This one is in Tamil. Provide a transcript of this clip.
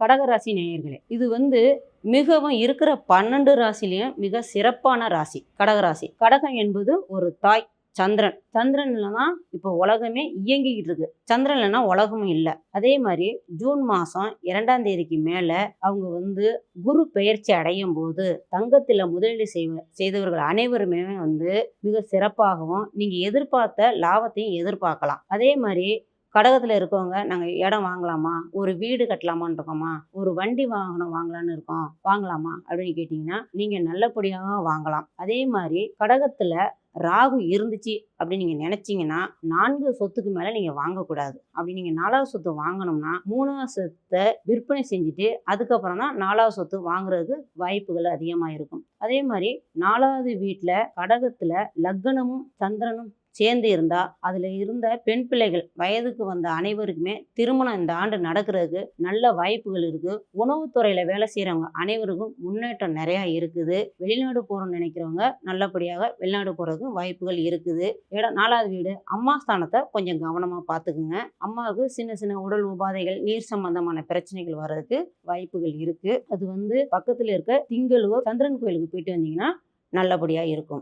கடகராசி நேயர்களே, இது மிகவும் இருக்கிற 12 ராசிலையும் மிக சிறப்பான ராசி கடகராசி. கடகம் என்பது ஒரு தாய் சந்திரன். சந்திரன்ல தான் இப்போ உலகமே இயங்கிக்கிட்டு இருக்கு. சந்திரன் இல்லைன்னா உலகமும் இல்லை. அதே மாதிரி ஜூன் மாதம் 2ஆம் தேதிக்கு மேலே அவங்க குரு பெயர்ச்சி அடையும் போது தங்கத்தில் முதலீடு செய்தவர்கள் அனைவருமே மிக சிறப்பாகவும் நீங்கள் எதிர்பார்த்த லாபத்தையும் எதிர்பார்க்கலாம். அதே மாதிரி கடகத்தில் இருக்கவங்க நாங்கள் இடம் வாங்கலாமா, ஒரு வீடு கட்டலாமான்னு இருக்கோமா, ஒரு வண்டி வாகனம் வாங்கலான்னு இருக்கோம், வாங்கலாமா அப்படின்னு கேட்டிங்கன்னா நீங்கள் நல்லபடியாக வாங்கலாம். அதே மாதிரி கடகத்தில் ராகு இருந்துச்சு அப்படின்னு நீங்கள் நினச்சிங்கன்னா 4 சொத்துக்கு மேலே நீங்கள் வாங்கக்கூடாது. அப்படி நீங்கள் 4வது சொத்து வாங்கணும்னா 3வது சொத்தை விற்பனை செஞ்சுட்டு அதுக்கப்புறம் தான் 4வது சொத்து வாங்குறதுக்கு வாய்ப்புகள் அதிகமாக இருக்கும். அதே மாதிரி 4வது வீட்டில் கடகத்தில் லக்னமும் சந்திரனும் சேர்ந்து இருந்தா அதுல இருந்த பெண் பிள்ளைகள் வயதுக்கு வந்த அனைவருக்குமே திருமணம் இந்த ஆண்டு நடக்கிறதுக்கு நல்ல வாய்ப்புகள் இருக்கு. உணவுத்துறையில வேலை செய்யறவங்க அனைவருக்கும் முன்னேற்றம் நிறைய இருக்குது. வெளிநாடு போறோம்னு நினைக்கிறவங்க நல்லபடியாக வெளிநாடு போறதுக்கு வாய்ப்புகள் இருக்குது. இடம் 4வது வீடு அம்மா ஸ்தானத்தை கொஞ்சம் கவனமா பார்த்துக்குங்க. அம்மாவுக்கு சின்ன சின்ன உடல் உபாதைகள் நீர் சம்பந்தமான பிரச்சனைகள் வர்றதுக்கு வாய்ப்புகள் இருக்கு. அது பக்கத்துல இருக்க திங்களூர் சந்திரன் கோயிலுக்கு போயிட்டு வந்தீங்கன்னா நல்லபடியா இருக்கும்.